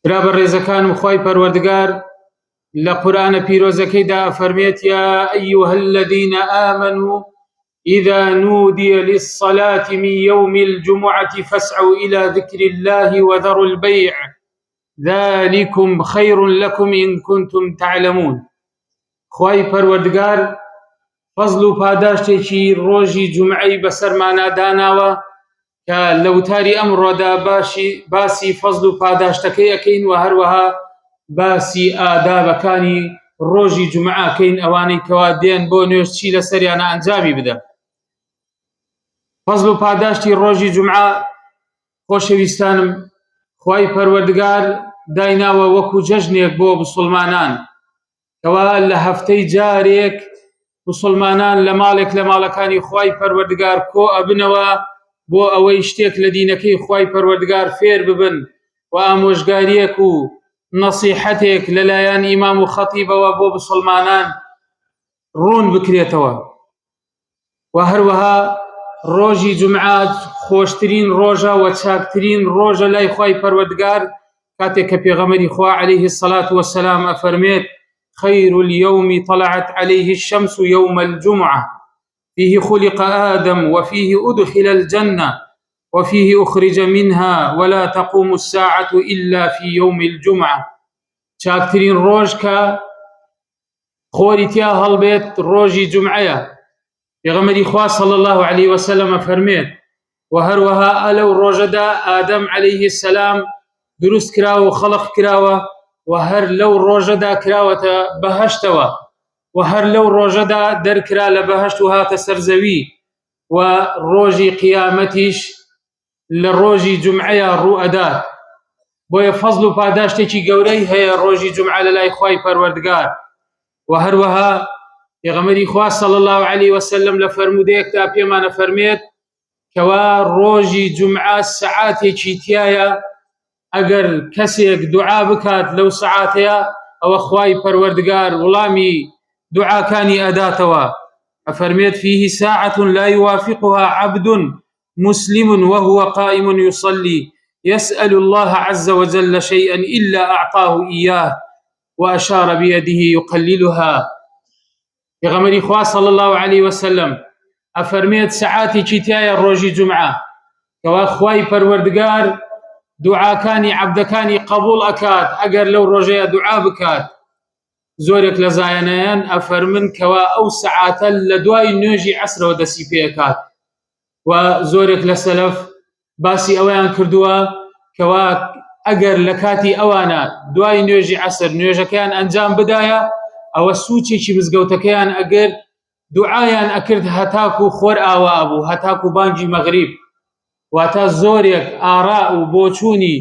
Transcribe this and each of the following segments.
برا بەڕێزەکانم خوای پەروەردگار لە قورئانە پیرۆزەکەیدا فەرمێت یا ئەیها الذين آمنوا إذا نودي للصلاة من يوم الجمعة فاسعوا إلى ذكر الله وذروا البيع ذلكم خير لكم إن كنتم تعلمون. خوای پەروەردگار فەزڵ و پاداشتێکی ڕۆژی جومعەی بەسەرمانە داناوە کە لە وتاری ئەمڕۆدا باسی فەزڵ و پاداشتەکەی ئەکەین و هەروەها باسی ئادابەکانی ڕۆژی جومعەکەین، ئەوانەی کەوا دێن بۆ نوێژ چی لەسەریانە ئەنجامی بدە. فەزڵ و پاداشتی ڕۆژی جومعە خۆشەویستانم خوای پەروەردگار دایناوە وەکو جەژنێک بۆ مسڵمانان کەوا لە هەفتەی جارێک مسڵمانان لە ماڵێک لە ماڵەکانی خوای پەروەردگار کۆ ئەبنەوە بۆ ئەوەی شتێک لە دینەکەی خوای پەروەردگار فێر ببن و ئامۆژگاریەک و نەسیحەتێک لەلایەن ئیمام و خەتیبەوە بۆ مسڵمانان ڕوون بکرێتەوە. و هەروەها ڕۆژی جومعە خۆشترین ڕۆژە و چاکترین ڕۆژە لای خوای پەروەردگار، کاتێک کە پێغەمبەری خوا عەلەیه الصلاة والسلام ئەفەرمێت خير اليوم طلعت عليه الشمس يوم الجمعة فيه خلق آدم وفيه أدخل الجنة وفيه أخرج منها ولا تقوم الساعة إلا في يوم الجمعة. چاکترین ڕۆژ کە خۆری تیا هەڵبێت ڕۆژی جومعەیە. پێغەمبەری خوا صلی الله عليه وسلم ئەفەرمێت و هەروەها ئەلەو ڕۆژەدا ئادەم عەلەیه السلام دروست کراوە و خەڵق کراوە و هەر لەو ڕۆژەدا کراوەتە بەهەشتەوە و هەر لەو ڕۆژەدا دەرکرا لە بەهەشت و هاتە سەرزەوی و ڕۆژی قیامەتیش لە ڕۆژی جومعەیە ڕوو ئەدات. بۆیە فەزڵ و پاداشتێکی گەورەی هەیە ڕۆژی جومعە لە لای خوای پەروەردگار. و هەروەها پێغەمبەری خوا صلی الله عليه وسلم لە فەرمودەیەکدا پێمانە فەرمێت کەوا ڕۆژی جومعە سەعاتێکی تایە ئەگەر کەسێک دوعا بکات لەو سەعاتەیە ئەوە خوای پەروەردگار وڵامی دوعاکانی ئەداتەوە. ئەفەرمێت فيه ساعة لا يوافقها عبد مسلم وهو قائم يصلي يسأل الله عز وجل شيئا إلا أعطاه إياه وأشار بيده يقللها. پێغەمبەری خوا صلی الله عليه وسلم ئەفەرمێت سەعاتێکی تایە ڕۆژی جومعە کەوا خوای پەروەردگار دوعاکانی عەبدەکانی قبول ئەکات ئەگەر لەو ڕۆژەیە دوعا بکات. زۆرێک لە زایەنەیان ئەفەرمن کەوا ئەو سەعاتە لە دوای نوێژی عەسرەوە دەستی پێکات و زۆرێک لە سەلەف باسی ئەوەیان کردووە کەوا ئەگەر لە کاتی ئەوانە دوای نوێژی عەسر نوێژەکەیان ئەنجام بدایە ئەوە سوچێکی مزگەوتەکەیان ئەگەر دوعایان ئەکرد هەتاکو خۆر ئاوا ئەبوو هەتاکو بانگی مەغریب، واتە زۆرێک ئاڕا و بۆچوونی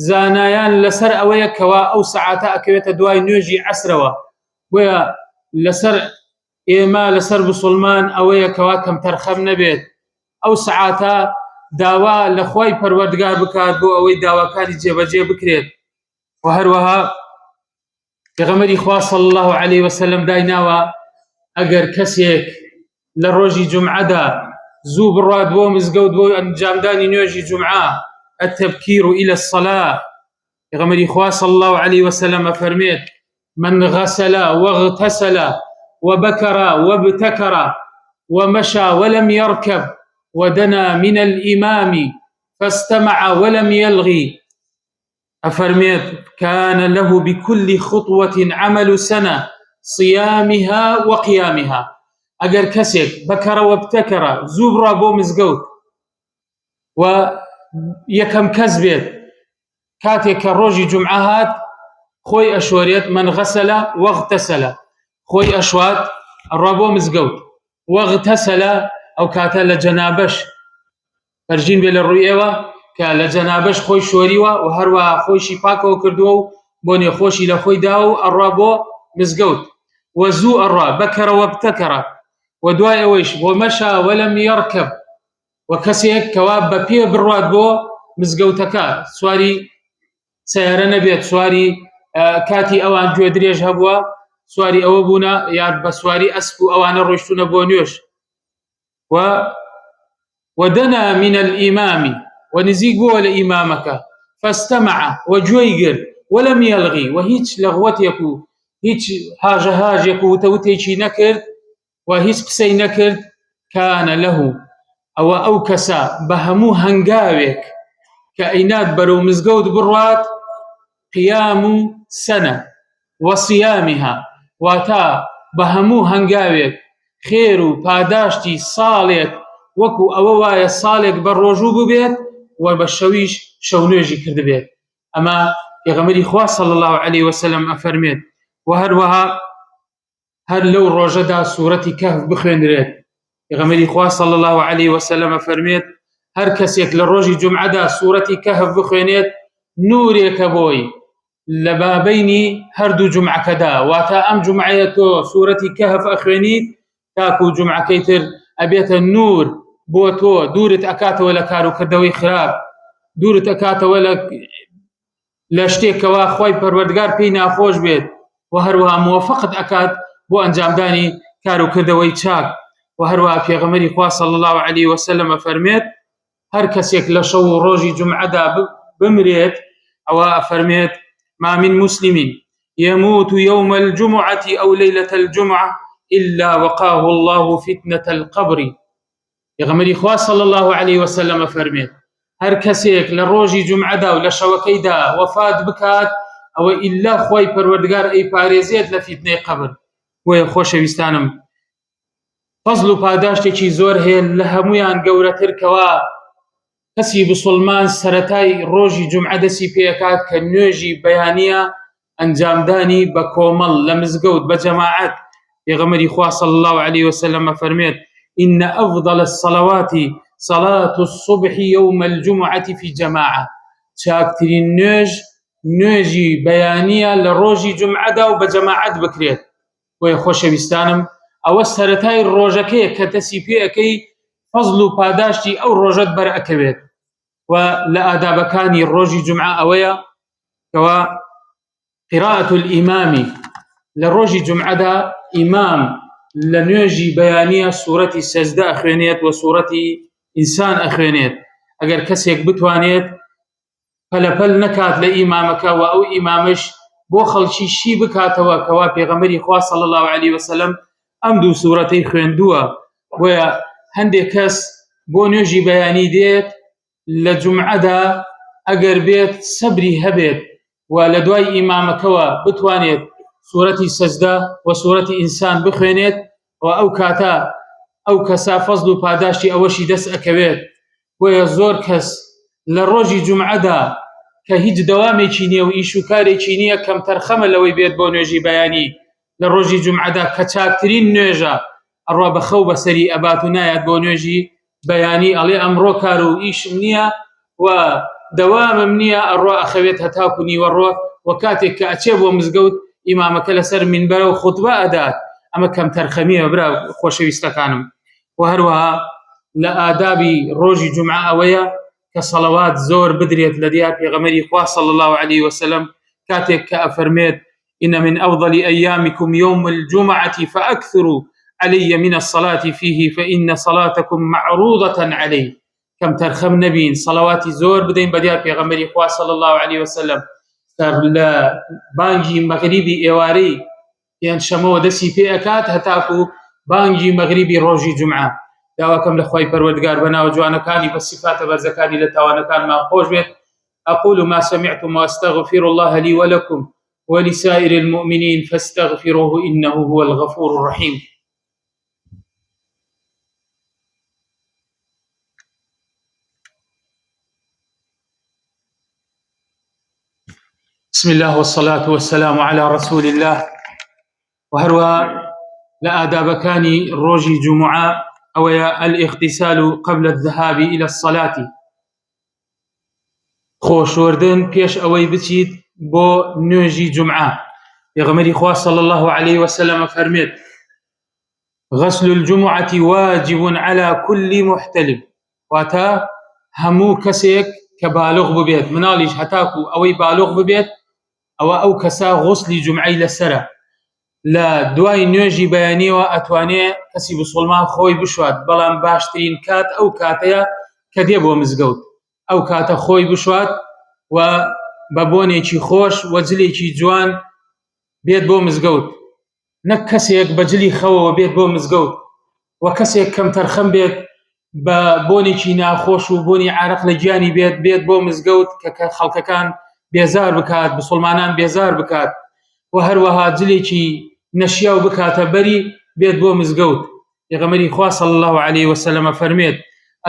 زانایان لەسەر ئەوەیە کەوا ئەو سەعاتە ئەکەوێتە دوای نوێژی عەسرەوە. بۆیە لەسەر ئێمە لەسەر مسڵمان ئەوەیە کەوا کەم تەرخەم نەبێت ئەو سەعاتە داوا لە خوای پەروەردگار بکات بۆ ئەوەی داواکانی جێبەجێ بکرێت. و هەروەها پێغەمبەری خوا صلی الله عليه وسلم دایناوە ئەگەر کەسێک لە ڕۆژی جومعەدا زوو بڕات بۆ مزگەوت بۆ ئەنجامدانی نوێژی جومعە التبكير إلى الصلاة. پێغەمبەری خوا صلی الله عليه وسلم ئەفەرمێت من غسل واغتسل وبكر وابتكر ومشى ولم يركب ودنا من الإمام فاستمع ولم يلغي أفرميت كان له بكل خطوة عمل سنة صيامها وقيامها. أجر كسك بكر وابتكر زبرة بو مزقوت و يكم كذبت كاتك الروجي جمعهات خوي أشوريت من غسل واغتسل خوي أشوات الرابو مزقوت واغتسل أو كاتا لجنابش فرجين بين الرؤية كالجنابش خوي شوريوا وهروا خوي شيباكو كردو بوني خوشي لخوي داو الرابو مزقوت وزو الرا بكر وابتكر ودواء ويش ومشى ولم يركب وكسيك كواب ببيه برواد بو مزقوتكا سواري سيارة نبيت سواري كاتي اوان جو دريج هبوا سواري اوبونا ياد بسواري اسبو اوان الرشتون بونيوش ودنا من الإمام ونزيق بو لإمامك فاستمع وجويقر ولم يلغي وهيج لغوتك هيج هاجك وتوتيشي نكرد وهيج قسي نكرد كان له أو كسا بهمو هنقاوك كأينات برو مزقود بروات قيام سنة وصيامها واتا بهمو هنقاوك خير پاداشتی ساڵێک وەکو ئەوە وایە ساڵێک بەڕۆژوو ببێت و بە شەویش شەونێژی کرد بێت. ئەمە پێغەمبەری خوا صلی الله عليه وسلم ئەفەرمێت و هەروەها هەر لەو ڕۆژەدا سوورەتی کەهف بخوێنرێت. پێغەمبەری خوا صلی الله عليه وسلم ئەفەرمێت هەر کەسێک لە ڕۆژی جومعەدا سوورەتی کەهف بخوێنێت نورێکە بۆی لە بابەینی هەردوو جومعەکەدا، واتە ئەم جومعەیە تۆ سوورەتی کەهف ئەخوێنیت تاکو جومعەکەی تر ئەبێتە نور بۆ تۆ، دوورت ئەکاتەوە لە کاروکردەوەی خراپ، دوورت ئەکاتەوە لە شتێکەوە خۆی پەروەردگار پێی ناخۆش بێت و هەروەها موفقت ئەکات بۆ ئەنجامدانی کاروکردەوەی چاک. و هەروەها پێغەمبەری خوا صلی الله عليه وسلم ئەفەرمێت هەر کەسێک لە شەو و ڕۆژی جومعەدا بمرێت ئەوە ئەفەرمێت ما من مسلم يموت يوم الجمعة أو ليلة الجمعة إلا وقاه الله فتنة القبر. پێغەمبەری خوا صلی الله عليه وسلم ئەفەرمێت هەر کەسێک لە ڕۆژی جومعەدا و لە شەوەکەیدا وەفات بکات ئەوە ئیلا خۆی پەروەردگار ئەیپارێزێت لە فیتنەی قەبر. بۆیە خۆشەویستانم فەزڵ و پاداشتێکی زۆر هەیە، لە هەمویان گەورەتر کەوا کەسی بسڵمان سەرەتای ڕۆژی جومعە دەستی پێکات کە نوێژی بەیانیە ئەنجامدانی بە کۆمەڵ لە مزگەوت بە جەماعەت. پێغەمبەری خوا صلی الله عليه وسلم ئەفەرمێت إن أفضل الصلوات صلاة الصبح يوم الجمعة في جماعة. چاکترین نوێژی بەیانیە لە ڕۆژی جومعەدا و بە جەماعەت بکرێت. بۆیە خۆشەویستانم ئەوە سەرەتای ڕۆژەکەیە کە دەستی پێەکەی فەزڵ و پاداشتی ئەو ڕۆژەت بەرئەکەوێت. و لە ئادابەکانی ڕۆژی جومعە ئەوەیە کەوا قراءة الإمام لە ڕۆژی جومعەدا ئیمام لە نوێژی بەیانیە سوورەتی سەجدە ئەخوێنێت و سوورەتی ئینسان ئەخوێنێت. ئەگەر کەسێک بتوانێت پەلەپەل نەکات لە ئیمامەکە و ئەو ئیمامش بۆ خەڵکی شی بکاتەوە کەوا پێغەمبەری خوا صلی الله عليه وسلم ئەم دوو سوورەتەی خوێندووە. بۆیە هەندێک کەس بۆ نوێژی بەیانی دێت لە جومعەدا ئەگەر بێت سەبری هەبێت و لە دوای ئیمامەکەوە بتوانێت سوورەتی سەجدە و سوورەتی ئینسان بخوێنێت و ئەو کاتە ئەو کەسا فەزڵ و پاداشتی ئەوەشی دەست ئەکەوێت. بۆیە زۆر کەس لە ڕۆژی جومعەدا کە هیچ دەوامێکی نییە و ئیش و کارێکی نییە کەم تەرخەمە لەوەی بێت بۆ نوێژی بەیانی لە ڕۆژی جومعەدا کە چاکترین نوێژە ئەڕوا بەخەو بەسەری ئەبات و نایەت بۆ نوێژی بەیانی ئەڵێ ئەمڕۆ کار و ئیشم نییە و دەوامم نییە، ئەڕوا ئەخەوێت هەتاکو نیوەڕۆ و کاتێک کە ئەچێ بۆ مزگەوت ئیمامەکە لەسەر مینبەرە و خوتبە ئەدات. ئەمە کەم تەرخەمیە برا خۆشەویستەکانم. و هەروەها لە ئادابی ڕۆژی جومعە ئەوەیە کە سەڵەوات زۆر بدرێت لە دیار پێغەمبەری خوا صلی الله عليه وسلم کاتێک کە ئەفەرمێت إن من أفضل أيامكم يوم الجمعة فأكثروا علي من الصلاة فيه فإن صلاتكم معروضة عليه. كم ترخم نبين صلواتي زور بدين بديار پیغمبری خوا صلی الله عليه وسلم لە بانگی مەغریبی ئێوارەی یان شەمەوە دەستی پێ ئەکات هەتاکو بانگی مەغریبی ڕۆژی جومعە. داواکەم لە خوای پەروەردگار بەناو جوانەکانی بە صفاتە بەرزەکانی لە تاوانەکانمان خۆش بێت. أقول ما سمعتم وأستغفر الله لي ولكم ولسائر المؤمنين فاستغفروه إنه هو الغفور الرحيم. بسم الله والصلاة والسلام على رسول الله. وهروها لآدابكاني روجي جمعة أو الاغتسال قبل الذهاب إلى الصلاة. خوشوردن بيش أوي بتيت بو نوجي جمعة. يغمري خوا صلى الله عليه وسلم فرميت غسل الجمعة واجب على كل محتلم. واتا همو كسيك كبالغ ببيت مناليش هتاكو أوي بالغ ببيت أو كسا غسل جمعي لسرة لا دوای نوێژی بەیانیەوە ئەتوانێ کەسی بسڵمان خۆی بشوات، بەڵام باشترین کات ئەو کاتەیە کە دێ بۆ مزگەوت، ئەو کاتە خۆی بشوات و بە بۆنێکی خۆش و جلێکی جوان بێت بۆ مزگەوت، نەک کەسێک بە جلی خەوەوە بێت بۆ مزگەوت و کەسێک کەم تەرخەم بێت بە بۆنێکی ناخۆش و بۆنی عارق لە گیانی بێت بۆ مزگەوت کە خەڵکەکان بێزار بکات، مسلمانان بێزار بکات و هەروەها جلێکی نەشیاو بکاتە بەری بێت بۆ مزگەوت. پێغەمبەری خوا صلی الله عليه وسلم فەرمێت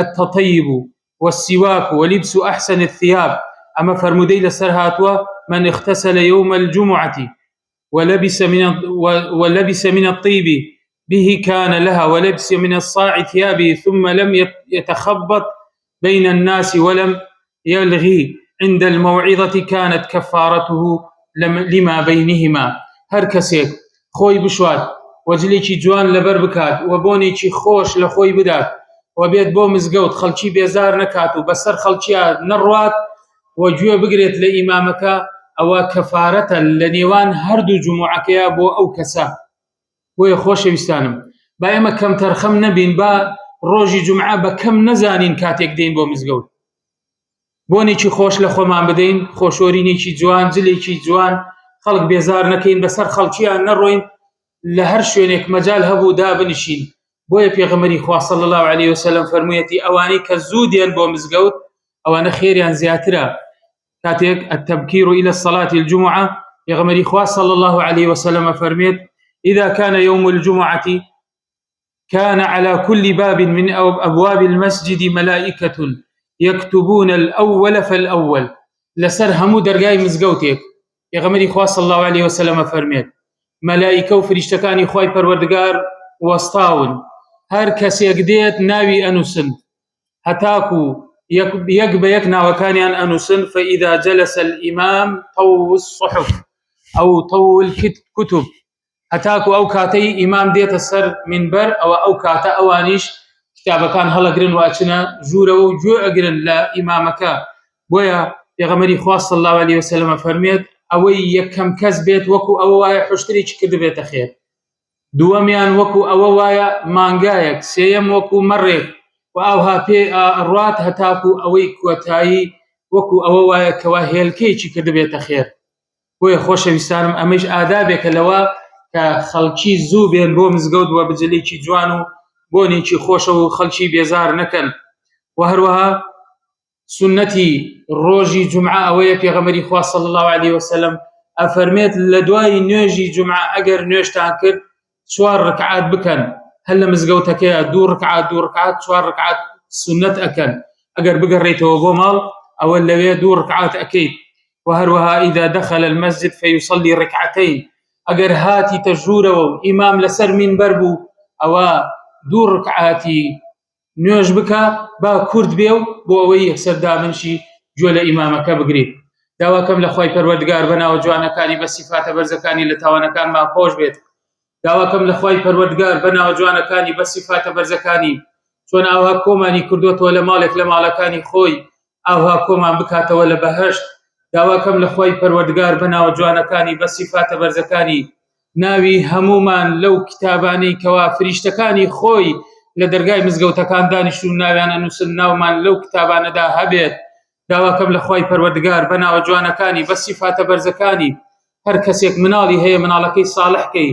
التطيب والسواك ولبس أحسن الثياب، أما فرمودي لسر هاتوا من اغتسل يوم الجمعة ولبس من الطيب به كان لها ولبس من الصاع ثيابه ثم لم يتخبط بين الناس ولم يلغي عند الموعظة كانت كفارته لما بينهما. هر کەسێک خۆی بشوات وەجلێکی جوان لەبەر بکات و بۆنێکی خۆش لە خۆی بدات و بێت بۆ مزگەوت خەڵکی بێزار نەکات و بەسەر خەڵکیان نەڕوات و گوێ بگرێت لە ئیمامەکە، ئەوە کەفارەتە لە نێوان هەردوو جومعەکەیە بۆ ئەو کەسە. بۆیە خۆشەویستانم با ئێمە کەم تەرخەم نەبین، با ڕۆژی جومعە بە کەم نەزانین کاتێک دێین بۆ مزگەوت، بۆنێکی خۆش لە خۆمان بدەین، خۆشۆرینێکی جوان، جلێکی جوان، خەڵک بێزار نەکەین، بەسەر خەڵکیان نەڕۆین، لە هەر شوێنێک مەجال هەبوو دابنیشین. بۆیە پێغەمبەری خوا صلی الله عليه وسلم فەرموویەتی ئەوانەی کە زوو دێن بۆ مزگەوت ئەوانە خێریان زیاترە. كاتيك التبكير إلى الصلاة الجمعة يغمري خوا صلى الله عليه وسلم فرميت إذا كان يوم الجمعة كان على كل باب من أبواب المسجد ملائكة يكتبون الأول فالأول لسر همو درقاي مزقوتك. يغمري خوا صلى الله عليه وسلم فرميت ملائكة وفريشتكاني خواي پروردگار وستاون هر کس يقديت ناوي أنوسن هتاكو يك بيك ناوكانيان أنوسن فإذا جلس الإمام طو الصحف أو طو الكتب هتاكو أو كاتي إمام ديت السر منبر أو كاتا أوانيش كتابة كان هلا قرن واتنا جورا وجو أقرن لا إمامك بويا يغمري خواص صلى الله عليه وسلم فرميت أوي يكم كذبت وكو أوايا حشتري كذبت خير دواميان وكو أوايا مانجايك سيم وكو مريك وأوها بي الروات هتاكو أوي كوتاي وكو أوايا كواهيل كيشي كذبت خير بويا خوش بيستانم أمش آدابك لوا كخلشي زوبين بو مزقود وبجليشي جوانو بونيشي خوشو خلشي بيزار نكن وهروها سنتي روجي جمعة أويا في غمري خوا صلى الله عليه وسلم أفرميت لدواي نيجي جمعة أجر نيش تانكر شوار ركعات بكن هلا مزقوتك يا دور ركعات شوار ركعات سنة أكن أجر بقريته وبومال أو اللي دور ركعات أكيد وهروها إذا دخل المسجد فيصلي ركعتين أجر هاتي تجوره إمام لسر من بربو أو دور ركعاتي نوێژ بکە با کورد بێ و بۆ ئەوەی سەردا منشی گوێ لە ئیمامەکە بگریت. داواکەم لە خۆی پەروەردگار بەناوە جوانەکانی بە سیفاتە بەرزەکانی لە تاوانەکانمان خۆش بێت. داواکەم لە خۆی پەروەردگار بەناوە جوانەکانی بە سیفاتە بەرزەکانی چۆن ئاوا کۆمانی کردوتەوە لە ماڵێک لە ماڵەکانی خۆی ئاوا کۆمان بکاتەوە لە بەهەشت. داواکەم لە خۆی پەروەردگار بەناوە جوانەکانی بە سیفاتە بەرزەکانی ناوی هەمومان لەو کتابانەی کەوا فریشتەکانی خۆی لە دەرگای مزگەوتەکان دانیشتون ناویان ئەنووسن ناومان لەو کتابانەدا هەبێت. داواکەم لە خۆی پەروەردگار بەناوە جوانەکانی بە سیفاتە بەرزەکانی هەر کەسێک مناڵی هەیە مناڵەکەی ساڵحکەی،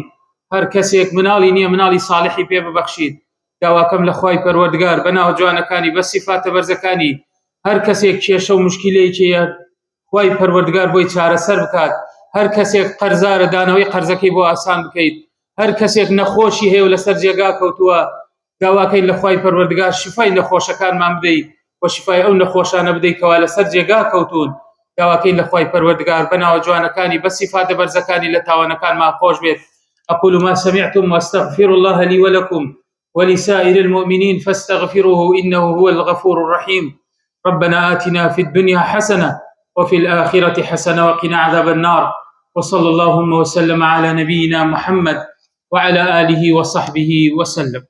هەر کەسێک مناڵی نییە مناڵی ساڵحی پێ ببەخشید. داواکەم لە خۆی پەروەردگار بەناوە جوانەکانی بە سیفاتە بەرزەکانی هەر کەسێک کێشە و مشکلەیەکیە خۆی پەروەردگار بۆی چارەسەر بکات، هەر کەسێک قەرزارە دانەوەی قەرزەکەی بۆ ئاسان بکەیت، هەر کەسێک نەخۆشی هەیە و لەسەر جێگا کەوتووە داواکەین لە خۆی پەروەردگار شیفای نەخۆشەکانمان بدەیت و شیفای ئەو نەخۆشانە بدەیتەوە لەسەر جێگا کەوتون. داواکەین لە خۆی پەروەردگار بەناوە جوانەکانی بە سیفاتە بەرزەکانی لە تاوانەکانمان خۆش بێت. أقول ما سمعتم واستغفر الله لي ولكم ولسائر المؤمنين فاستغفروه إنه هو الغفور الرحيم. ربنا آتنا في الدنيا حسنة وفي الآخرة حسنة وقنا عذاب النار. وصلى اللهم وسلم على نبينا محمد وعلى آله وصحبه وسلم.